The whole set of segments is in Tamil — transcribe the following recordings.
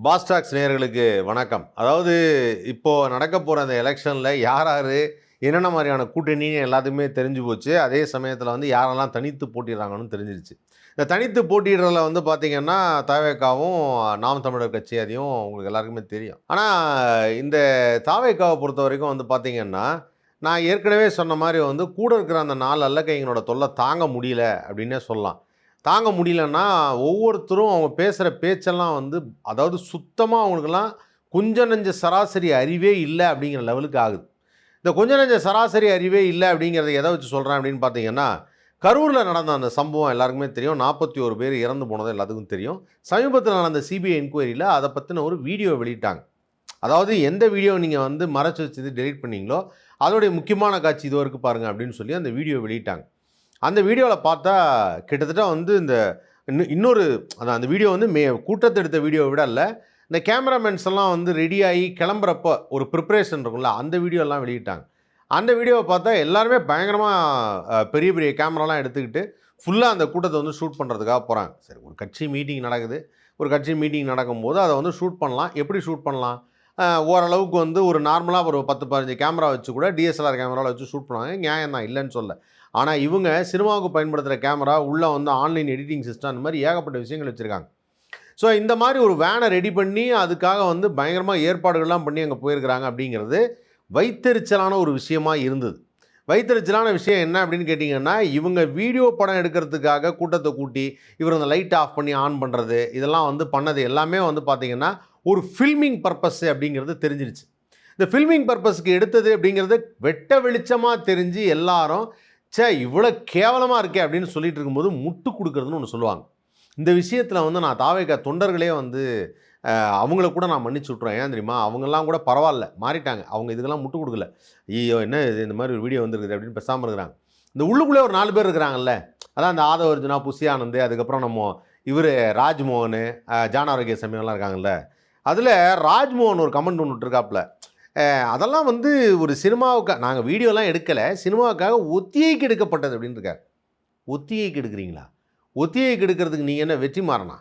பாஸ்டாக்ஸ் நேயர்களுக்கு வணக்கம். அதாவது இப்போது நடக்க போகிற அந்த எலெக்ஷனில் யார் யார் என்னென்ன மாதிரியான கூட்டணின்னு எல்லாத்துக்குமே தெரிஞ்சு போச்சு. அதே சமயத்தில் வந்து யாரெல்லாம் தனித்து போட்டிடுறாங்கன்னு தெரிஞ்சிருச்சு. இந்த தனித்து போட்டிடுறதுல வந்து பார்த்திங்கன்னா தாவேகாவும் நாம் தமிழர் கட்சி அதையும் உங்களுக்கு எல்லாருக்குமே தெரியும். ஆனால் இந்த தாவேகாவை பொறுத்த வரைக்கும் வந்து பார்த்திங்கன்னா, நான் ஏற்கனவே சொன்ன மாதிரி வந்து கூட இருக்கிற அந்த 4 அல்லக்கைங்களோட தொல்லை தாங்க முடியல அப்படின்னே சொல்லலாம். தாங்க முடியலன்னா ஒவ்வொருத்தரும் அவங்க பேசுகிற பேச்செல்லாம் வந்து அதாவது சுத்தமாக அவங்களுக்கெல்லாம் கொஞ்சம் நெஞ்ச சராசரி அறிவே இல்லை அப்படிங்கிற லெவலுக்கு ஆகுது. இந்த கொஞ்சம் நெஞ்ச சராசரி அறிவே இல்லை அப்படிங்கிறத எதை வச்சு சொல்கிறேன் அப்படின்னு பார்த்தீங்கன்னா, கரூரில் நடந்த அந்த சம்பவம் எல்லாருக்குமே தெரியும். 41 பேர் இறந்து போனது எல்லாத்துக்கும் தெரியும். சமீபத்தில் நடந்த சிபிஐ என்கொயரியில் அதை பற்றின ஒரு வீடியோ வெளியிட்டாங்க. அதாவது எந்த வீடியோ நீங்கள் வந்து மறைச்சி வச்சது டெலீட் பண்ணீங்களோ அதோடைய முக்கியமான காட்சி இது வரைக்கும் பாருங்கள் அப்படின்னு சொல்லி அந்த வீடியோ வெளியிட்டாங்க. அந்த வீடியோவில் பார்த்தா கிட்டத்தட்ட வந்து இந்த இன்னொரு அந்த வீடியோ வந்து கூட்டத்தை எடுத்த வீடியோவை விட இல்லை, இந்த கேமராமேன்ஸ் எல்லாம் வந்து ரெடியாகி கிளம்புறப்போ ஒரு ப்ரிப்ரேஷன் இருக்கும்ல, அந்த வீடியோலாம் வெளியிட்டாங்க. அந்த வீடியோவை பார்த்தா எல்லாருமே பயங்கரமாக பெரிய பெரிய கேமராலாம் எடுத்துக்கிட்டு ஃபுல்லாக அந்த கூட்டத்தை வந்து ஷூட் பண்ணுறதுக்காக போகிறாங்க. சரி, ஒரு கட்சி மீட்டிங் நடக்குது. ஒரு கட்சி மீட்டிங் நடக்கும்போது அதை வந்து ஷூட் பண்ணலாம். எப்படி ஷூட் பண்ணலாம்? ஓரளவுக்கு வந்து ஒரு நார்மலாக ஒரு 10-15 கேமரா வச்சு கூட டிஎஸ்எல்ஆர் கேமராவில் வச்சு ஷூட் பண்ணுவாங்க. நியாயம் தான், இல்லைன்னு சொல்ல. ஆனால் இவங்க சினிமாவுக்கு பயன்படுத்துகிற கேமரா உள்ளே வந்து ஆன்லைன் எடிட்டிங் சிஸ்டம் அந்த மாதிரி ஏகப்பட்ட விஷயங்கள் வச்சுருக்காங்க. ஸோ இந்த மாதிரி ஒரு வேனை ரெடி பண்ணி அதுக்காக வந்து பயங்கரமாக ஏற்பாடுகள்லாம் பண்ணி அங்கே போயிருக்கிறாங்க அப்படிங்கிறது வைத்தெரிச்சலான ஒரு விஷயமாக இருந்தது. வைத்தெரிச்சலான விஷயம் என்ன அப்படின்னு கேட்டிங்கன்னா, இவங்க வீடியோ படம் எடுக்கிறதுக்காக கூட்டத்தை கூட்டி இவர் அந்த லைட் ஆஃப் பண்ணி ஆன் பண்ணுறது இதெல்லாம் வந்து பண்ணது எல்லாமே வந்து பார்த்திங்கன்னா ஒரு ஃபில்மிங் பர்பஸ் அப்படிங்கிறது தெரிஞ்சிருச்சு. இந்த ஃபில்மிங் பர்பஸ்க்கு எடுத்தது அப்படிங்கிறது வெட்ட வெளிச்சமாக தெரிஞ்சு எல்லாரும் இவ்வளோ கேவலமாக இருக்கே அப்படின்னு சொல்லிட்டு இருக்கும்போது முட்டு கொடுக்குறதுன்னு ஒன்று சொல்லுவாங்க. இந்த விஷயத்தில் வந்து நான் தாவேகா தொண்டர்களே வந்து அவங்கள கூட நான் மன்னிச்சு விட்ருவேன். ஏன் தெரியுமா? அவங்கெல்லாம் கூட பரவாயில்ல, மாறிட்டாங்க. அவங்க இதுக்கெல்லாம் முட்டு கொடுக்கல. ஐயோ என்ன இது, இந்த மாதிரி ஒரு வீடியோ வந்துருக்குது அப்படின்னு பேசாமல் இருக்கிறாங்க. இந்த உள்ளுக்குள்ளே ஒரு 4 பேர் இருக்கிறாங்கல்ல, அதான் இந்த ஆதவர்ஜுனா, புசி ஆனந்த், அதுக்கப்புறம் நம்ம இவர் ராஜ்மோகன், ஜான ஆரோக்கிய சமயம்லாம் இருக்காங்கல்ல, அதில் ராஜ்மோகன் ஒரு கமெண்ட் ஒன்று விட்டுருக்காப்புல. அதெல்லாம் வந்து ஒரு சினிமாவுக்காக நாங்கள் வீடியோலாம் எடுக்கலை, சினிமாவுக்காக ஒத்திகைக்கு எடுக்கப்பட்டது அப்படின்னு இருக்கார். ஒத்திகைக்கு எடுக்கிறீங்களா? ஒத்திகைக்கு எடுக்கிறதுக்கு நீங்கள் என்ன வெற்றிமாறனா?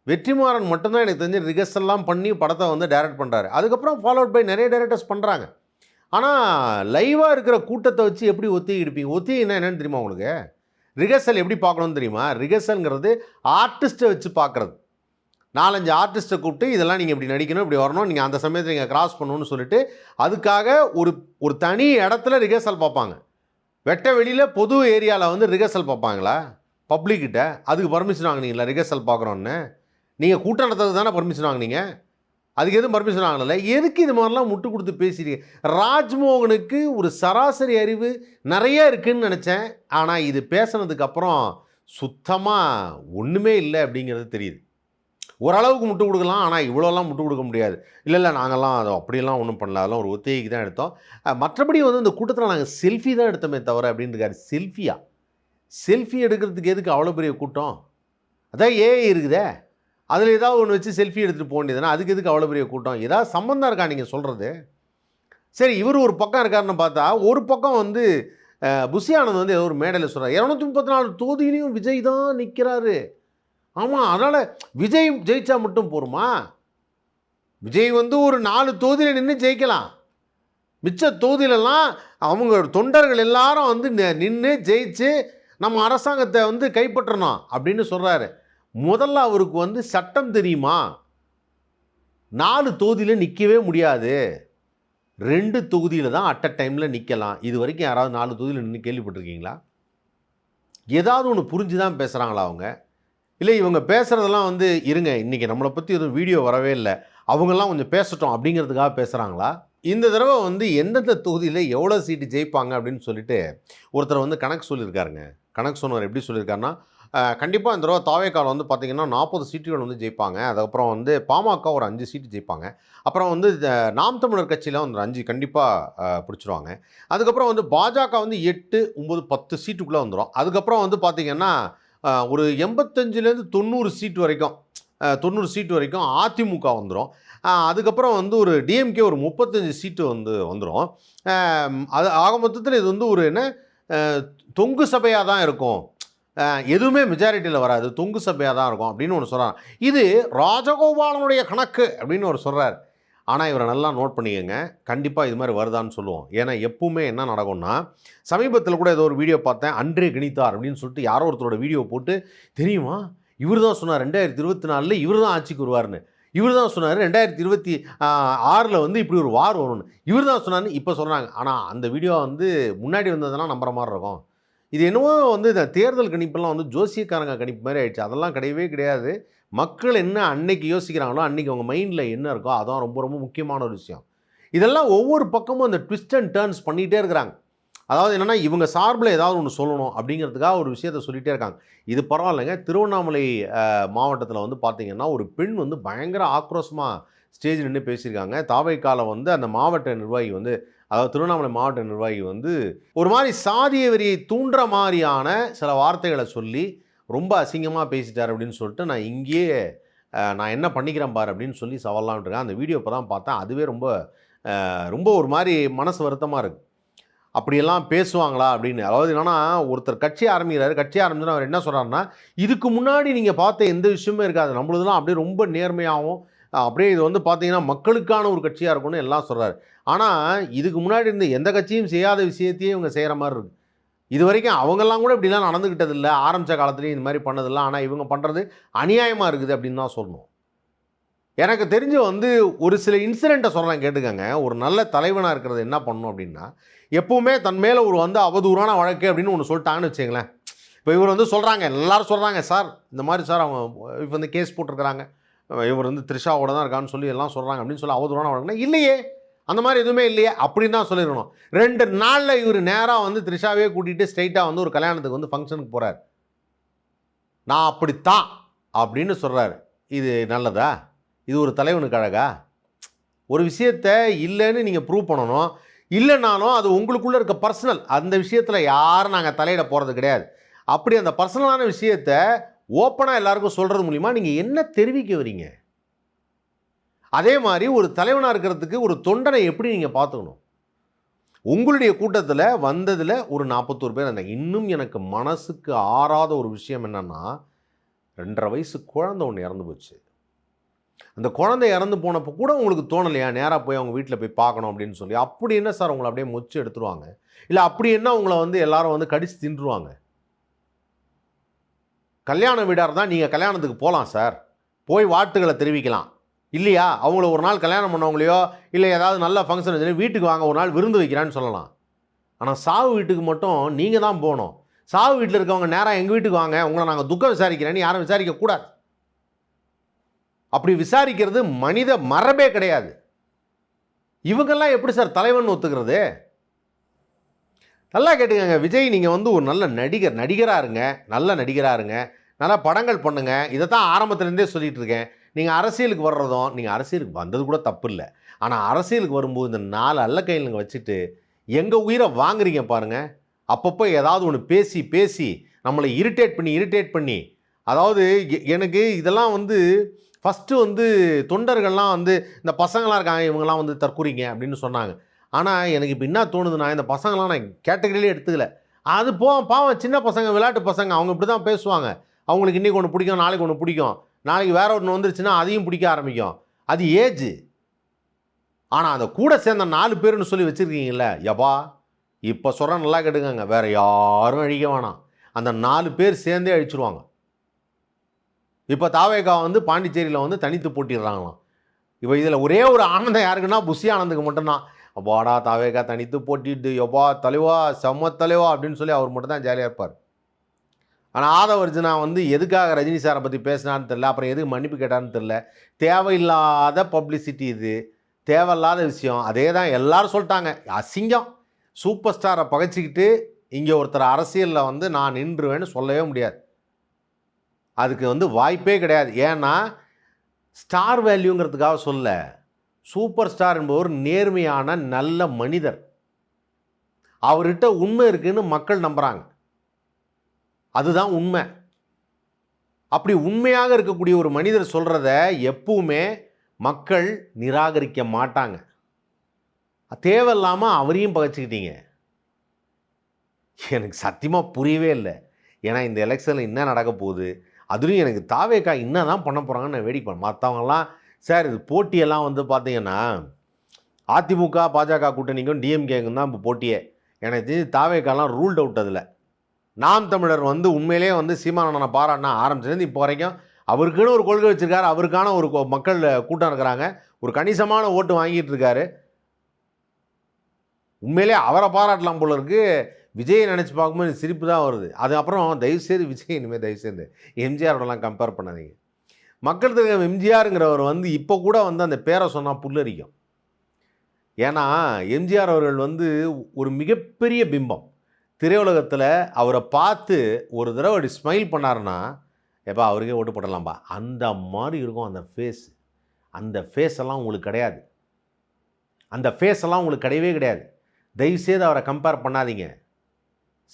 வெற்றிமாறன் மட்டும்தான் எனக்கு தெரிஞ்சு ரிகர்சல்லாம் பண்ணி படத்தை வந்து டைரக்ட் பண்ணுறாரு. அதுக்கப்புறம் ஃபாலோட் பை நிறைய டைரக்டர்ஸ் பண்ணுறாங்க. ஆனால் லைவாக இருக்கிற கூட்டத்தை வச்சு எப்படி ஒத்திகை எடுப்பீங்க? ஒத்திகைன்னா என்னென்னு தெரியுமா உங்களுக்கு? ரிகர்சல் எப்படி பார்க்கணுன்னு தெரியுமா? ரிகர்சல்ங்கிறது ஆர்டிஸ்ட்டை வச்சு பார்க்குறது. 4-5 ஆர்டிஸ்ட்டை கூப்பிட்டு இதெல்லாம் நீங்கள் இப்படி நடிக்கணும், இப்படி வரணும், நீங்கள் அந்த சமயத்தில் நீங்கள் கிராஸ் பண்ணணும்னு சொல்லிட்டு அதுக்காக ஒரு தனி இடத்துல ரிகர்சல் பார்ப்பாங்க. வெட்ட வெளியில் பொது ஏரியாவில் வந்து ரிகர்சல் பார்ப்பாங்களா பப்ளிக்கிட்ட? அதுக்கு பர்மிஷன் வாங்கினீங்களா ரிகர்சல் பார்க்குறோன்னு? நீங்கள் கூட்டம் நடத்துறது தானே பர்மிஷன் வாங்கினீங்க. அதுக்கு எதுவும் பர்மிஷன் வாங்கலை. எதுக்கு இது மாதிரிலாம் முட்டு கொடுத்து பேசிடுங்க? ராஜ்மோகனுக்கு ஒரு சராசரி அறிவு நிறைய இருக்குதுன்னு நினச்சேன். ஆனால் இது பேசுனதுக்கப்புறம் சுத்தமாக ஒன்றுமே இல்லை அப்படிங்கிறது தெரியுது. ஓரளவுக்கு முட்டு கொடுக்கலாம், ஆனால் இவ்வளோலாம் முட்டு கொடுக்க முடியாது. இல்லை நாங்கள்லாம் அதை அப்படியெல்லாம் ஒன்றும் பண்ணல, அதெல்லாம் ஒரு ஒத்திகைக்கு தான் எடுத்தோம். மற்றபடி வந்து இந்த கூட்டத்தில் நாங்கள் செல்ஃபி தான் எடுத்தோமே தவிர அப்படின்னு இருக்காரு. செல்ஃபி எடுக்கிறதுக்கு எதுக்கு அவ்வளோ பெரிய கூட்டம்? அதான் ஏஐ இருக்குதே, அதில் ஏதாவது ஒன்று வச்சு செல்ஃபி எடுத்துகிட்டு போக வேண்டியதுனா அதுக்கு எதுக்கு அவ்வளோ பெரிய கூட்டம்? ஏதாவது சம்மந்தம் இருக்கா நீங்கள் சொல்கிறது? சரி, இவர் ஒரு பக்கம் இருக்காருன்னு பார்த்தா ஒரு பக்கம் வந்து புசி ஆனந்த் வந்து ஏதோ ஒரு மேடையில் சொல்கிறார், 234 தொகுதியிலையும் விஜய் தான் நிற்கிறாரு. ஆமாம், அதனால் விஜய் ஜெயிச்சா மட்டும் போருமா? விஜய் வந்து ஒரு 4 தொகுதியில் நின்று ஜெயிக்கலாம். மிச்ச தொகுதியிலலாம் அவங்க தொண்டர்கள் எல்லாரும் வந்து நின்று ஜெயிச்சு நம்ம அரசாங்கத்தை வந்து கைப்பற்றணும் அப்படின்னு சொல்கிறாரு. முதல்ல அவருக்கு வந்து சட்டம் தெரியுமா? 4 தொகுதியில் நிற்கவே முடியாது, 2 தொகுதியில் தான் அட் அ டைமில் நிற்கலாம். இது வரைக்கும் யாராவது 4 தொகுதியில் நின்று கேள்விப்பட்டிருக்கீங்களா? ஏதாவது ஒன்று புரிஞ்சு தான் பேசுகிறாங்களா அவங்க? இல்லை இவங்க பேசுகிறதெல்லாம் வந்து இருங்க இன்றைக்கி நம்மளை பற்றி எதுவும் வீடியோ வரவே இல்லை, அவங்கெல்லாம் கொஞ்சம் பேசட்டும் அப்படிங்கிறதுக்காக பேசுகிறாங்களா? இந்த தடவை வந்து எந்தெந்த தொகுதியில் எவ்வளோ சீட்டு ஜெயிப்பாங்க அப்படின்னு சொல்லிட்டு ஒருத்தர் வந்து கணக்கு சொல்லியிருக்காருங்க. கணக்கு சொன்னவர் எப்படி சொல்லியிருக்காருன்னா, கண்டிப்பாக இந்த தடவை தாவேகாவில் வந்து பார்த்திங்கன்னா 40 சீட்டுகள் வந்து ஜெயிப்பாங்க. அதுக்கப்புறம் வந்து பாமக ஒரு 5 சீட்டு ஜெயிப்பாங்க. அப்புறம் வந்து நாம் தமிழர் கட்சியில் வந்து 5 கண்டிப்பாக பிடிச்சிருவாங்க. அதுக்கப்புறம் வந்து பாஜக வந்து 8, 9, 10 சீட்டுக்குள்ளே வந்துடும். அதுக்கப்புறம் வந்து பார்த்திங்கன்னா ஒரு 85லேருந்து 90 சீட்டு வரைக்கும் 90 சீட்டு வரைக்கும் அதிமுக வந்துடும். அதுக்கப்புறம் வந்து ஒரு டிஎம்கே ஒரு 35 சீட்டு வந்து வந்துடும். அது ஆக மொத்தத்தில் இது வந்து ஒரு என்ன தொங்கு சபையாக தான் இருக்கும். எதுவுமே மெஜாரிட்டியில் வராது, தொங்கு சபையாக தான் இருக்கும் அப்படின்னு ஒன்று சொல்கிறாங்க. இது ராஜகோபாலனுடைய கணக்கு அப்படின்னு ஒரு சொல்கிறார். ஆனால் இவரை நல்லா நோட் பண்ணிக்கங்க, கண்டிப்பாக இது மாதிரி வருதான்னு சொல்லுவோம். ஏன்னா எப்பவுமே என்ன நடக்கும்னா, சமீபத்தில் கூட ஏதோ ஒரு வீடியோ பார்த்தேன், அன்றே கணித்தார் அப்படின்னு சொல்லிட்டு யாரோ ஒருத்தரோட வீடியோ போட்டு, தெரியுமா இவர் தான் சொன்னார் 2024 இவர் தான் ஆட்சிக்கு வருவார்னு, இவர் தான் சொன்னார் 2026 வந்து இப்படி ஒரு வார் வரும்னு, இவர் தான் சொன்னார்னு இப்போ சொல்கிறாங்க. ஆனால் அந்த வீடியோ வந்து முன்னாடி வந்ததெல்லாம் நம்புற மாதிரி இருக்கும். இது என்னவோ வந்து இந்த தேர்தல் கணிப்பெல்லாம் வந்து ஜோசியக்காரங்க கணிப்பு மாதிரி ஆயிடுச்சு. அதெல்லாம் கிடையவே கிடையாது. மக்கள் என்ன அன்னைக்கு யோசிக்கிறாங்களோ, அன்னைக்கு அவங்க மைண்டில் என்ன இருக்கோ, அதான் ரொம்ப ரொம்ப முக்கியமான ஒரு விஷயம். இதெல்லாம் ஒவ்வொரு பக்கமும் அந்த ட்விஸ்ட் அண்ட் டர்ன்ஸ் பண்ணிகிட்டே இருக்கிறாங்க. அதாவது என்னென்னா, இவங்க சார்பில் ஏதாவது ஒன்று சொல்லணும் அப்படிங்கிறதுக்காக ஒரு விஷயத்தை சொல்லிகிட்டே இருக்காங்க. இது பரவாயில்லைங்க. திருவண்ணாமலை மாவட்டத்தில் வந்து பார்த்திங்கன்னா, ஒரு பெண் வந்து பயங்கர ஆக்ரோஷமாக ஸ்டேஜ் நின்று பேசியிருக்காங்க. தாவைக்கால வந்து அந்த மாவட்ட நிர்வாகி வந்து, அதாவது திருவண்ணாமலை மாவட்ட நிர்வாகி வந்து ஒரு மாதிரி சாதிய வெறியை தூண்டுற மாதிரியான சில வார்த்தைகளை சொல்லி ரொம்ப அசிங்கமாக பேசிட்டார் அப்படின்னு சொல்லிட்டு, நான் இங்கேயே நான் என்ன பண்ணிக்கிறேன் பாரு அப்படின்னு சொல்லி சவால்லாம் இருக்கேன். அந்த வீடியோ இப்போ தான் பார்த்தேன். அதுவே ரொம்ப ரொம்ப ஒரு மாதிரி மனசு வருத்தமாக இருக்குது. அப்படியெல்லாம் பேசுவாங்களா அப்படின்னு. அதாவது என்னென்னா, ஒருத்தர் கட்சி ஆரம்பிக்கிறாரு, கட்சி ஆரம்பிச்சுன்னா அவர் என்ன சொல்கிறாருன்னா, இதுக்கு முன்னாடி நீங்கள் பார்த்த எந்த விஷயமே இருக்காது, நம்மளுதுலாம் அப்படியே ரொம்ப நேர்மையாகவும் அப்படியே இது வந்து பார்த்தீங்கன்னா மக்களுக்கான ஒரு கட்சியாக இருக்கும்னு எல்லாம் சொல்கிறாரு. ஆனால் இதுக்கு முன்னாடி இருந்து எந்த கட்சியும் செய்யாத விஷயத்தையே இவங்க செய்கிற மாதிரி இருக்குது. இது வரைக்கும் அவங்கெல்லாம் கூட இப்படிலாம் நடந்துக்கிட்டதில்லை, ஆரம்பித்த காலத்துலேயும் இந்த மாதிரி பண்ணதில்லை. ஆனால் இவங்க பண்ணுறது அநியாயமாக இருக்குது அப்படின்னு தான் சொல்லணும். எனக்கு தெரிஞ்சு வந்து ஒரு சில இன்சிடெண்ட்டை சொல்கிறேன் கேட்டுக்கங்க. ஒரு நல்ல தலைவனாக இருக்கிறது என்ன பண்ணணும் அப்படின்னா, எப்போவுமே தன் மேலே ஒரு வந்து அவதூறான வழக்கு அப்படின்னு ஒன்று சொல்லிட்டாங்கன்னு வச்சுங்களேன். இப்போ இவர் வந்து சொல்கிறாங்க, எல்லோரும் சொல்கிறாங்க, சார் இந்த மாதிரி சார் அவங்க இப்போ வந்து கேஸ் போட்டிருக்கிறாங்க, இவர் வந்து த்ரிஷாவோட தான் இருக்கான்னு சொல்லி எல்லாம் சொல்கிறாங்க அப்படின்னு சொல்லி அவதூறான வழக்குனா, இல்லையே அந்த மாதிரி எதுவுமே இல்லையே அப்படின்னு தான் சொல்லிடணும். 2 நாளில் இவர் நேராக வந்து த்ரிஷாவே கூட்டிகிட்டு ஸ்ட்ரைட்டாக வந்து ஒரு கல்யாணத்துக்கு வந்து ஃபங்க்ஷனுக்கு போகிறார். நான் அப்படித்தான் அப்படின்னு சொல்கிறாரு. இது நல்லதா? இது ஒரு தலைவனுக்கு அழகா? ஒரு விஷயத்தை இல்லைன்னு நீங்கள் ப்ரூவ் பண்ணணும். இல்லைனாலும் அது உங்களுக்குள்ளே இருக்க பர்சனல், அந்த விஷயத்தில் யாரும் நாங்கள் தலையிட போகிறது கிடையாது. அப்படி அந்த பர்சனலான விஷயத்தை ஓப்பனாக எல்லாருக்கும் சொல்கிறது மூலிமா நீங்கள் என்ன தெரிவிக்க வரீங்க? அதே மாதிரி ஒரு தலைவனாக இருக்கிறதுக்கு ஒரு தொண்டனை எப்படி நீங்கள் பார்த்துக்கணும்? உங்களுடைய கூட்டத்தில் வந்ததில் ஒரு 41 பேர் இருந்தாங்க. இன்னும் எனக்கு மனசுக்கு ஆறாத ஒரு விஷயம் என்னென்னா, 2.5 வயசு குழந்தை ஒன்று இறந்து போச்சு. அந்த குழந்தை இறந்து போனப்போ கூட உங்களுக்கு தோணலையா நேராக போய் அவங்க வீட்டில் போய் பார்க்கணும் அப்படின்னு சொல்லி? அப்படி என்ன சார் உங்களை அப்படியே மொச்சு எடுத்துருவாங்க? இல்லை அப்படி என்ன உங்களை வந்து எல்லாரும் வந்து கடிச்சு தின்றுவாங்க? கல்யாண வீடாக இருந்தால் நீங்கள் கல்யாணத்துக்கு போகலாம் சார், போய் வாழ்த்துக்களை தெரிவிக்கலாம் இல்லையா? அவங்கள ஒரு நாள் கல்யாணம் பண்ணவங்களையோ இல்லை ஏதாவது நல்ல ஃபங்க்ஷன் சொல்லி வீட்டுக்கு வாங்க ஒரு நாள் விருந்து வைக்கிறான்னு சொல்லலாம். ஆனால் சாவு வீட்டுக்கு மட்டும் நீங்கள் தான் போகணும். சாவு வீட்டில் இருக்கவங்க நேராக எங்கள் வீட்டுக்கு வாங்க, உங்களை நாங்கள் துக்கம் விசாரிக்கிறேன்னு யாரும் விசாரிக்கக்கூடாது. அப்படி விசாரிக்கிறது மனித மரபே கிடையாது. இவங்கெல்லாம் எப்படி சார் தலைவன் ஒத்துக்கிறது? நல்லா கேட்டுக்கங்க. விஜய், நீங்கள் வந்து ஒரு நல்ல நடிகராக இருங்க, நல்ல நடிகராக இருங்க, நல்லா படங்கள் பண்ணுங்க. இதை தான் ஆரம்பத்துலேருந்தே சொல்லிகிட்டு இருக்கேன். நீங்கள் அரசியலுக்கு வர்றதும், நீங்கள் அரசியலுக்கு வந்தது கூட தப்பு இல்லை. ஆனால் அரசியலுக்கு வரும்போது இந்த 4 அல்லக்கையில் வச்சுட்டு எங்கள் உயிரை வாங்குறீங்க பாருங்கள். அப்பப்போ ஏதாவது ஒன்று பேசி பேசி நம்மளை இரிட்டேட் பண்ணி அதாவது எனக்கு இதெல்லாம் வந்து ஃபஸ்ட்டு வந்து தொண்டர்கள்லாம் வந்து இந்த பசங்களாம் இருக்காங்க, இவங்கெல்லாம் வந்து தற்கொலைங்க அப்படின்னு சொன்னாங்க. ஆனால் எனக்கு இப்போ என்ன தோணுதுன்னா, இந்த பசங்களாம் நான் கேட்டகரியிலே எடுத்துக்கல. அது பாவம் சின்ன பசங்க, விளையாட்டு பசங்க, அவங்க இப்படி தான் பேசுவாங்க. அவங்களுக்கு இன்றைக்கி ஒன்று பிடிக்கும், நாளைக்கு ஒன்று பிடிக்கும், நாளைக்கு வேற ஒன்று வந்துருச்சுன்னா அதையும் பிடிக்க ஆரம்பிக்கும். அது ஏஜ். ஆனால் அந்த கூட சேர்ந்த 4 பேருன்னு சொல்லி வச்சுருக்கீங்களே, யப்பா இப்போ சொல்கிறேன் நல்லா கேட்டுக்கங்க, வேறு யாரும் அழிக்க வேணாம், அந்த 4 பேர் சேர்ந்தே அழிச்சிருவாங்க. இப்போ தாவேகா வந்து பாண்டிச்சேரியில் வந்து தனித்து போட்டிடுறாங்களாம். இப்போ இதில் ஒரே ஒரு ஆனந்தம் யாருக்குன்னா புஷி ஆனந்துக்கு மட்டும்தான். அப்பாடா தாவேகா தனித்து போட்டிட்டு எப்பா தலைவா செம்ம தலைவா அப்படின்னு சொல்லி அவர் மட்டும் தான் ஜாலியாக இருப்பார். ஆனால் ஆதவர்ஜுனா வந்து எதுக்காக ரஜினி சாரை பற்றி பேசினான்னு தெரில, அப்புறம் எதுக்கு மன்னிப்பு கேட்டான்னு தெரில. தேவையில்லாத பப்ளிசிட்டி, இது தேவையில்லாத விஷயம். அதே தான் எல்லோரும் சொல்லிட்டாங்க, அசிங்கம். சூப்பர் ஸ்டாரை பகைச்சிக்கிட்டு இங்கே ஒருத்தர் அரசியலில் வந்து நான் நின்றுவேன்னு சொல்லவே முடியாது. அதுக்கு வந்து வாய்ப்பே கிடையாது. ஏன்னா ஸ்டார் வேல்யூங்கிறதுக்காக சொல்ல, சூப்பர் ஸ்டார் என்பவர் நேர்மையான நல்ல மனிதர். அவர்கிட்ட உண்மை இருக்குன்னு மக்கள் நம்புகிறாங்க, அதுதான் உண்மை. அப்படி உண்மையாக இருக்கக்கூடிய ஒரு மனிதர் சொல்கிறத எப்பவுமே மக்கள் நிராகரிக்க மாட்டாங்க. தேவையில்லாமல் அவரையும் பகைச்சிக்கிட்டீங்க. எனக்கு சத்தியமாக புரியவே இல்லை. ஏன்னா இந்த எலெக்ஷனில் என்ன நடக்க போகுது, அதுலேயும் எனக்கு தாவேக்கா என்ன தான் பண்ண போகிறாங்கன்னு நான் வேடிக்கை மற்றவங்கலாம் சார் இது போட்டியெல்லாம் வந்து பார்த்தீங்கன்னா அதிமுக பாஜக கூட்டணிக்கும் டிஎம்கேக்கும் தான் இப்போ போட்டியே. எனக்கு தெரிஞ்சு தாவேக்காலாம் ரூல்ட் அவுட் அதில். நாம் தமிழர் வந்து உண்மையிலேயே வந்து சீமானனை பாராட்டினா ஆரம்பிச்சிலேருந்து இப்போ வரைக்கும் அவருக்குன்னு ஒரு கொள்கை வச்சுருக்காரு, அவருக்கான ஒரு மக்கள் கூட்டம் இருக்கிறாங்க, ஒரு கணிசமான ஓட்டு வாங்கிட்டு இருக்காரு. உண்மையிலே அவரை பாராட்டலாம் போல இருக்கு. விஜயை நினச்சி பார்க்கும்போது சிரிப்பு தான் வருது. அது அப்புறம் தயவுசெய்து விஜய் இனிமேல் தயவுசெய்து எம்ஜிஆரோடலாம் கம்பேர் பண்ணாதீங்க. மக்கள் தலைவர் எம்ஜிஆருங்கிறவர் வந்து இப்போ கூட வந்து அந்த பேரை சொன்னால் புல்லரிக்கும். ஏன்னா எம்ஜிஆர் அவர்கள் வந்து ஒரு மிகப்பெரிய பிம்பம். திரையுலகத்தில் அவரை பார்த்து ஒரு தடவை அப்படி ஸ்மைல் பண்ணாருன்னா எப்பா அவருக்கே ஓட்டு போடலாம்பா அந்த மாதிரி இருக்கும் அந்த ஃபேஸ். அந்த ஃபேஸ் எல்லாம் உங்களுக்கு கிடையாது. அந்த ஃபேஸ் எல்லாம் உங்களுக்கு கிடையவே கிடையாது. தயவுசெய்து அவரை கம்பேர் பண்ணாதீங்க,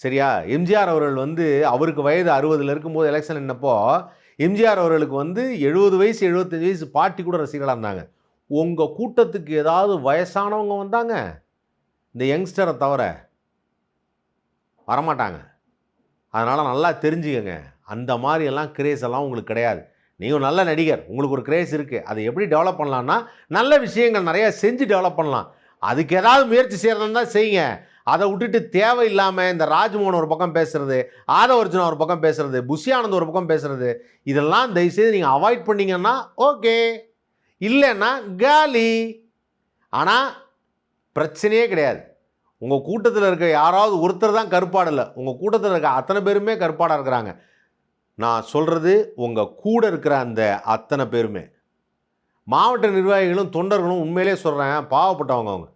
சரியா? எம்ஜிஆர் அவர்கள் வந்து அவருக்கு வயது 60 இருக்கும்போது எலெக்ஷன் நின்னப்போ எம்ஜிஆர் அவர்களுக்கு வந்து 70 வயசு 75 வயசு பாட்டி கூட ரசிகர்களாக இருந்தாங்க. உங்கள் கூட்டத்துக்கு ஏதாவது வயசானவங்க வந்தாங்க இந்த யங்ஸ்டரை தவிர வரமாட்டாங்க. அதனால் நல்லா தெரிஞ்சுக்கங்க, அந்த மாதிரியெல்லாம் கிரேஸ் எல்லாம் உங்களுக்கு கிடையாது. நீங்கள் நல்ல நடிகர், உங்களுக்கு ஒரு கிரேஸ் இருக்குது. அதை எப்படி டெவலப் பண்ணலான்னா நல்ல விஷயங்கள் நிறையா செஞ்சு டெவலப் பண்ணலாம். அதுக்கு ஏதாவது முயற்சி செய்கிறதா செய்யுங்க. அதை விட்டுட்டு தேவையில்லாமல் இந்த ராஜ்மோகன் ஒரு பக்கம் பேசுகிறது, ஆதவர்ஜுனா ஒரு பக்கம் பேசுகிறது, புஷி ஆனந்த் ஒரு பக்கம் பேசுகிறது, இதெல்லாம் தயவுசெய்து நீங்கள் அவாய்ட் பண்ணிங்கன்னா ஓகே, இல்லைன்னா காலி. ஆனால் பிரச்சனையே கிடையாது. உங்கள் கூட்டத்தில் இருக்க யாராவது ஒருத்தர் தான் கருப்பாடு இல்லை, உங்கள் கூட்டத்தில் இருக்க அத்தனை பேருமே கருப்பாடாக இருக்கிறாங்க. நான் சொல்கிறது உங்கள் கூட இருக்கிற அந்த அத்தனை பேருமே மாவட்ட நிர்வாகிகளும் தொண்டர்களும் உண்மையிலே சொல்கிறேன் பாவப்பட்டவங்க. அவங்க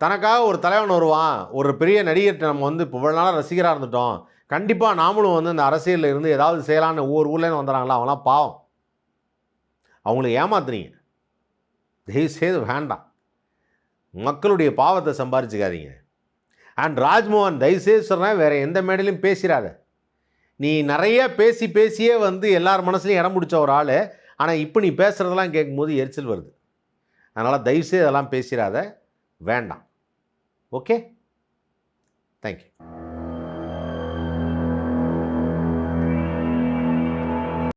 தனக்காக ஒரு தலைவன் வருவான், ஒரு பெரிய நடிகர்கிட்ட நம்ம வந்து இப்போ இவ்வளோ நாளாக ரசிகராக இருந்துட்டோம், கண்டிப்பாக நாமளும் வந்து இந்த அரசியலில் இருந்து ஏதாவது செய்யலான்னு ஒவ்வொரு ஊர்லேருந்து வந்துடுறாங்களா, அவங்களாம் பாவம். அவங்கள ஏமாத்துறீங்க. தயவுசெய்து வேண்டாம், மக்களுடைய பாவத்தை சம்பாரிச்சுக்காதீங்க. அண்ட் ராஜ்மோகன் தயவுசெய்து சொல்கிறேன், வேறு எந்த மேடையிலையும் பேசிடாத. நீ நிறைய பேசியே வந்து எல்லார் மனசுலையும் இடம் பிடிச்ச ஒரு ஆள். ஆனால் இப்போ நீ பேசுகிறதெல்லாம் கேட்கும்போது எரிச்சல் வருது. அதனால் தயவுசெய்து அதெல்லாம் பேசிடாத, வேண்டாம். Okay, thank you.